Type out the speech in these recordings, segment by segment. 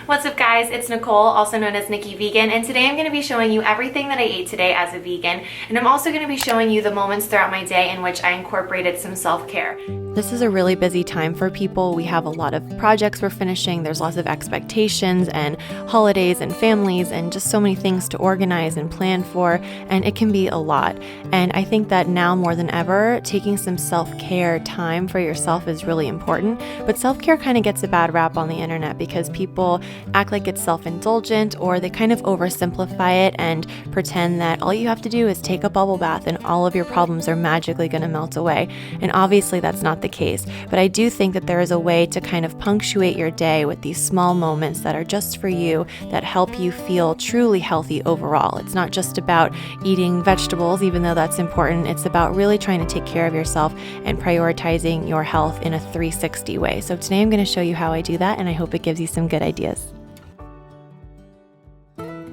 What's up guys, it's Nicole, also known as Nikki Vegan, and today I'm going to be showing you everything that I ate today as a vegan, and I'm also going to be showing you the moments throughout my day in which I incorporated some self-care. This is a really busy time for people. We have a lot of projects we're finishing, there's lots of expectations and holidays and families and just so many things to organize and plan for, and it can be a lot. And I think that now more than ever, taking some self-care time for yourself is really important, but self-care kind of gets a bad rap on the internet because people act like it's self-indulgent, or they kind of oversimplify it and pretend that all you have to do is take a bubble bath and all of your problems are magically going to melt away. And obviously that's not the case, but I do think that there is a way to kind of punctuate your day with these small moments that are just for you, that help you feel truly healthy overall. It's not just about eating vegetables, even though that's important. It's about really trying to take care of yourself and prioritizing your health in a 360 way. So today I'm going to show you how I do that, and I hope it gives you some good ideas.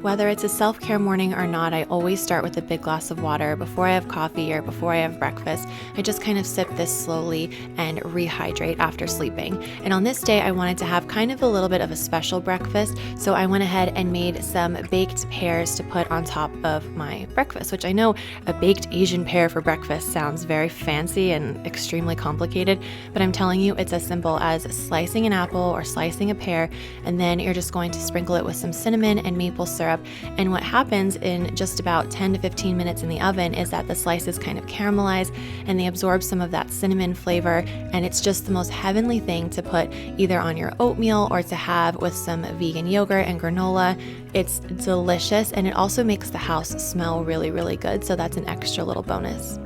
Whether it's a self-care morning or not, I always start with a big glass of water before I have coffee or before I have breakfast. I just kind of sip this slowly and rehydrate after sleeping. And on this day, I wanted to have kind of a little bit of a special breakfast, so I went ahead and made some baked pears to put on top of my breakfast, which I know a baked Asian pear for breakfast sounds very fancy and extremely complicated, but I'm telling you, it's as simple as slicing an apple or slicing a pear, and then you're just going to sprinkle it with some cinnamon and maple syrup. And what happens in just about 10 to 15 minutes in the oven is that the slices kind of caramelize and they absorb some of that cinnamon flavor, and it's just the most heavenly thing to put either on your oatmeal or to have with some vegan yogurt and granola. It's delicious, and it also makes the house smell really, really good, so that's an extra little bonus.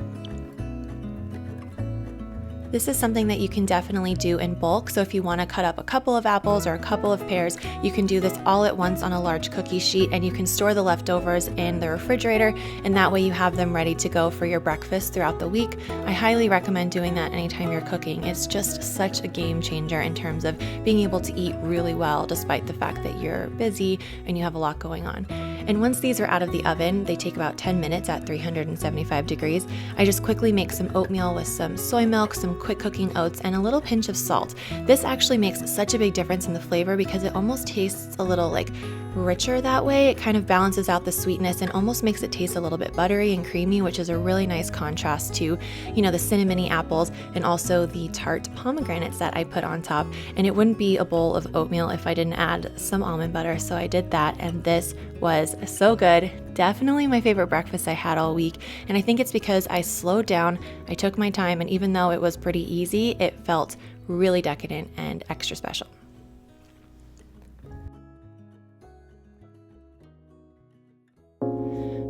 This is something that you can definitely do in bulk, so if you want to cut up a couple of apples or a couple of pears, you can do this all at once on a large cookie sheet, and you can store the leftovers in the refrigerator, and that way you have them ready to go for your breakfast throughout the week. I highly recommend doing that anytime you're cooking. It's just such a game changer in terms of being able to eat really well despite the fact that you're busy and you have a lot going on. And once these are out of the oven, they take about 10 minutes at 375 degrees. I just quickly make some oatmeal with some soy milk, some quick cooking oats, and a little pinch of salt. This actually makes such a big difference in the flavor because it almost tastes a little like richer that way. It kind of balances out the sweetness and almost makes it taste a little bit buttery and creamy, which is a really nice contrast to, the cinnamony apples and also the tart pomegranates that I put on top. And it wouldn't be a bowl of oatmeal if I didn't add some almond butter, so I did that, and this was so good. Definitely my favorite breakfast I had all week, and I think it's because I slowed down, I took my time, and even though it was pretty easy, it felt really decadent and extra special.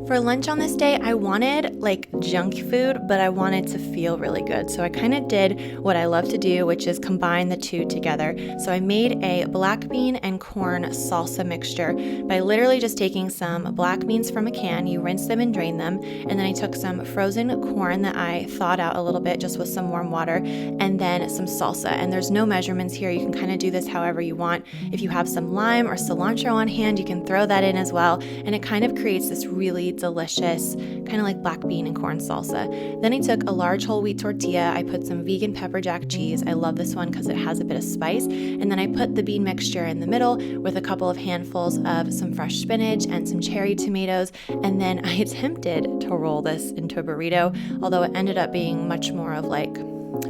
For lunch on this day, I wanted like junk food, but I wanted to feel really good. So I kind of did what I love to do, which is combine the two together. So I made a black bean and corn salsa mixture by literally just taking some black beans from a can, you rinse them and drain them, and then I took some frozen corn that I thawed out a little bit just with some warm water, and then some salsa. And there's no measurements here. You can kind of do this however you want. If you have some lime or cilantro on hand, you can throw that in as well, and it kind of creates this really delicious, kind of like black bean and corn salsa. Then I took a large whole wheat tortilla, I put some vegan pepper jack cheese, I love this one because it has a bit of spice, and then I put the bean mixture in the middle with a couple of handfuls of some fresh spinach and some cherry tomatoes, and then I attempted to roll this into a burrito, although it ended up being much more of like,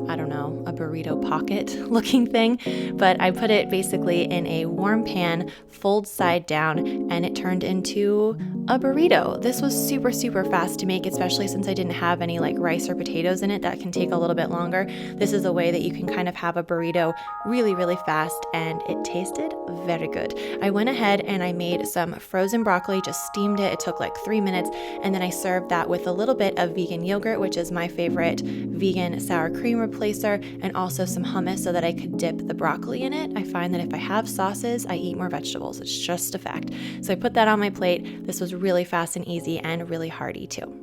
I don't know, a burrito pocket looking thing, but I put it basically in a warm pan, fold side down, and it turned into a burrito. This was super, super fast to make, especially since I didn't have any like rice or potatoes in it. That can take a little bit longer. This is a way that you can kind of have a burrito really, really fast, and it tasted very good. I went ahead and I made some frozen broccoli, just steamed it. It took like 3 minutes, and then I served that with a little bit of vegan yogurt, which is my favorite vegan sour cream replacer, and also some hummus so that I could dip the broccoli in it. I find that if I have sauces, I eat more vegetables. It's just a fact. So I put that on my plate. This was really fast and easy and really hearty too.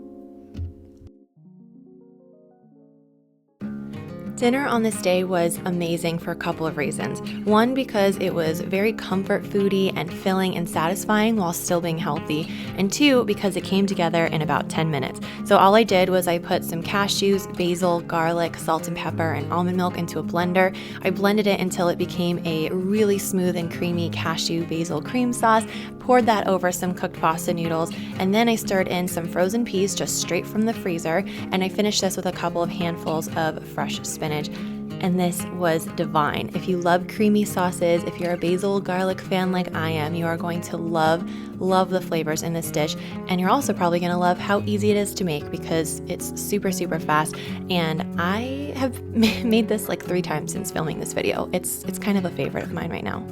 Dinner on this day was amazing for a couple of reasons. One, because it was very comfort foody and filling and satisfying while still being healthy. And two, because it came together in about 10 minutes. So all I did was I put some cashews, basil, garlic, salt and pepper, and almond milk into a blender. I blended it until it became a really smooth and creamy cashew basil cream sauce, poured that over some cooked pasta noodles, and then I stirred in some frozen peas just straight from the freezer, and I finished this with a couple of handfuls of fresh spinach. And this was divine. If you love creamy sauces, if you're a basil garlic fan like I am, you are going to love the flavors in this dish. And you're also probably going to love how easy it is to make because it's super, super fast. And I have made this like 3 times since filming this video. It's kind of a favorite of mine right now.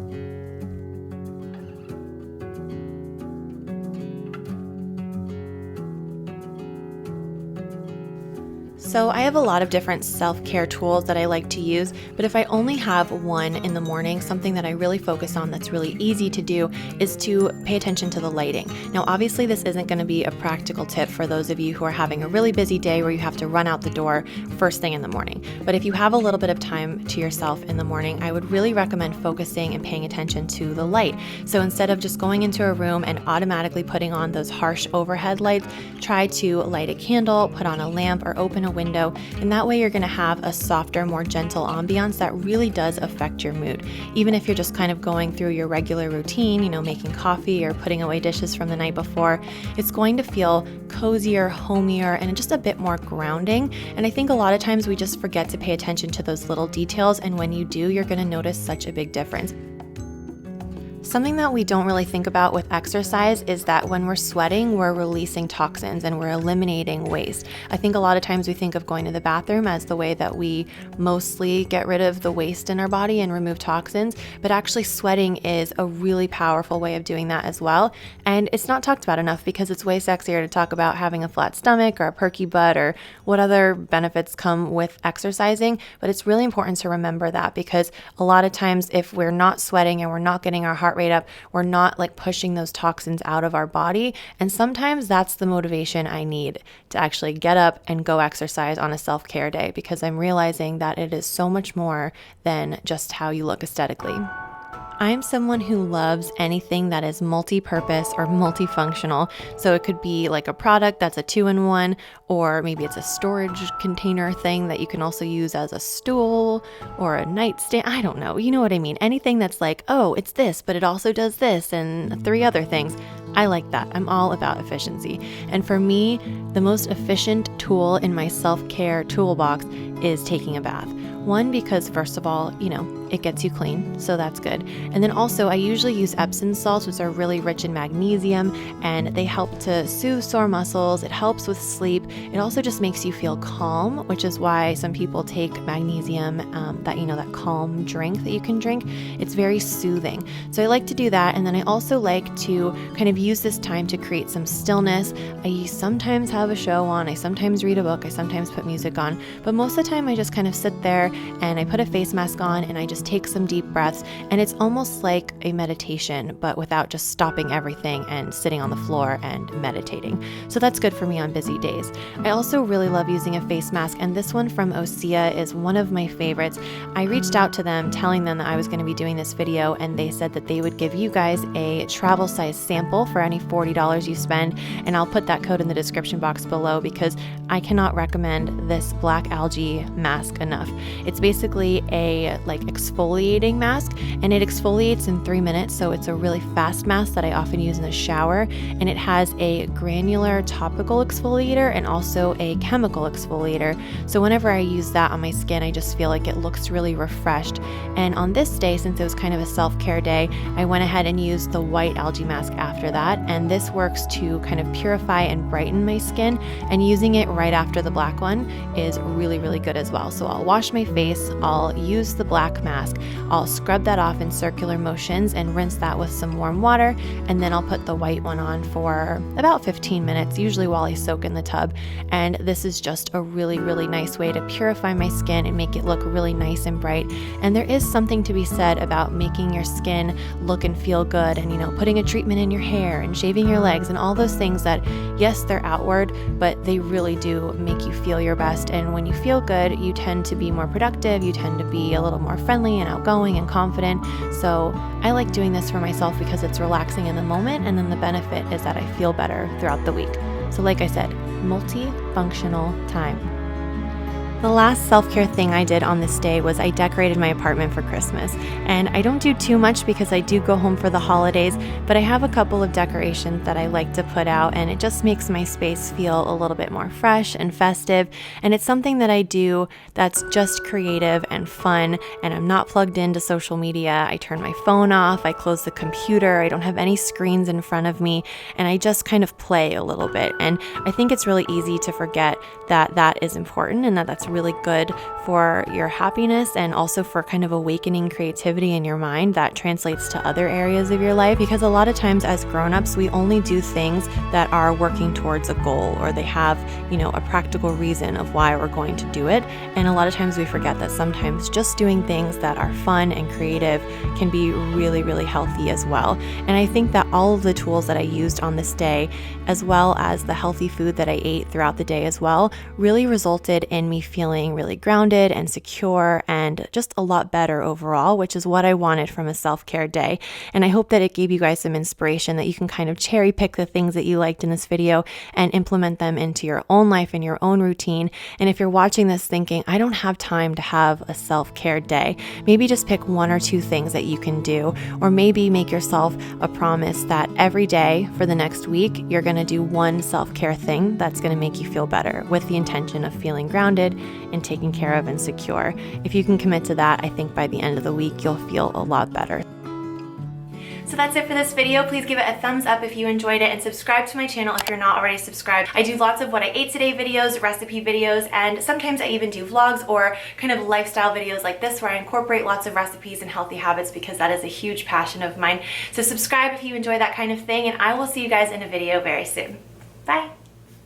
So I have a lot of different self-care tools that I like to use, but if I only have one in the morning, something that I really focus on that's really easy to do is to pay attention to the lighting. Now, obviously this isn't going to be a practical tip for those of you who are having a really busy day where you have to run out the door first thing in the morning. But if you have a little bit of time to yourself in the morning, I would really recommend focusing and paying attention to the light. So instead of just going into a room and automatically putting on those harsh overhead lights, try to light a candle, put on a lamp, or open a window, and that way you're going to have a softer, more gentle ambiance that really does affect your mood. Even if you're just kind of going through your regular routine, making coffee or putting away dishes from the night before, it's going to feel cozier, homier, and just a bit more grounding. And I think a lot of times we just forget to pay attention to those little details, and when you do, you're going to notice such a big difference. Something that we don't really think about with exercise is that when we're sweating, we're releasing toxins and we're eliminating waste. I think a lot of times we think of going to the bathroom as the way that we mostly get rid of the waste in our body and remove toxins, but actually sweating is a really powerful way of doing that as well. And it's not talked about enough because it's way sexier to talk about having a flat stomach or a perky butt or what other benefits come with exercising, but it's really important to remember that because a lot of times if we're not sweating and we're not getting our heart rate up, we're not like pushing those toxins out of our body. And sometimes that's the motivation I need to actually get up and go exercise on a self-care day because I'm realizing that it is so much more than just how you look aesthetically. I'm someone who loves anything that is multi-purpose or multifunctional. So it could be like a product that's a 2-in-1, or maybe it's a storage container thing that you can also use as a stool or a nightstand. I don't know. You know what I mean? Anything that's like, oh, it's this, but it also does this and 3 other things. I like that. I'm all about efficiency. And for me, the most efficient tool in my self-care toolbox is taking a bath. One, because first of all, it gets you clean, so that's good. And then also I usually use Epsom salts, which are really rich in magnesium, and they help to soothe sore muscles. It helps with sleep. It also just makes you feel calm, which is why some people take magnesium, that calm drink that you can drink. It's very soothing. So I like to do that. And then I also like to kind of use this time to create some stillness. I sometimes have a show on, I sometimes read a book, I sometimes put music on, but most of the time I just kind of sit there and I put a face mask on and I just take some deep breaths, and it's almost like a meditation, but without just stopping everything and sitting on the floor and meditating. So that's good for me on busy days. I also really love using a face mask, and this one from Osea is one of my favorites. I reached out to them telling them that I was going to be doing this video, and they said that they would give you guys a travel size sample for any $40 you spend, and I'll put that code in the description box below because I cannot recommend this black algae mask enough. It's basically a exfoliating mask, and it exfoliates in 3 minutes, so it's a really fast mask that I often use in the shower, and it has a granular topical exfoliator and also a chemical exfoliator. So whenever I use that on my skin, I just feel like it looks really refreshed. And on this day, since it was kind of a self-care day, I went ahead and used the white algae mask after that, and this works to kind of purify and brighten my skin, and using it right after the black one is really, really good as well. So I'll wash my face, I'll use the black mask, mask. I'll scrub that off in circular motions and rinse that with some warm water, and then I'll put the white one on for about 15 minutes, usually while I soak in the tub. And this is just a really, really nice way to purify my skin and make it look really nice and bright. And there is something to be said about making your skin look and feel good, and putting a treatment in your hair and shaving your legs and all those things that, yes, they're outward, but they really do make you feel your best. And when you feel good, you tend to be more productive, you tend to be a little more friendly and outgoing and confident. So I like doing this for myself because it's relaxing in the moment, and then the benefit is that I feel better throughout the week. So like I said, multifunctional time. The last self-care thing I did on this day was I decorated my apartment for Christmas. And I don't do too much because I do go home for the holidays, but I have a couple of decorations that I like to put out, and it just makes my space feel a little bit more fresh and festive. And it's something that I do that's just creative and fun, and I'm not plugged into social media. I turn my phone off, I close the computer, I don't have any screens in front of me, and I just kind of play a little bit. And I think it's really easy to forget that that is important and that that's really good for your happiness and also for kind of awakening creativity in your mind that translates to other areas of your life. Because a lot of times as grown-ups, we only do things that are working towards a goal, or they have, a practical reason of why we're going to do it. And a lot of times we forget that sometimes just doing things that are fun and creative can be really, really healthy as well. And I think that all of the tools that I used on this day, as well as the healthy food that I ate throughout the day as well, really resulted in me feeling really grounded and secure and just a lot better overall, which is what I wanted from a self-care day. And I hope that it gave you guys some inspiration that you can kind of cherry pick the things that you liked in this video and implement them into your own life and your own routine. And if you're watching this thinking, I don't have time to have a self-care day, maybe just pick one or two things that you can do, or maybe make yourself a promise that every day for the next week, you're going to do one self-care thing that's going to make you feel better, with the intention of feeling grounded and taken care of and secure. If you can commit to that, I think by the end of the week, you'll feel a lot better. So that's it for this video. Please give it a thumbs up if you enjoyed it, and subscribe to my channel if you're not already subscribed. I do lots of what I ate today videos, recipe videos, and sometimes I even do vlogs or kind of lifestyle videos like this where I incorporate lots of recipes and healthy habits because that is a huge passion of mine. So subscribe if you enjoy that kind of thing, and I will see you guys in a video very soon. Bye.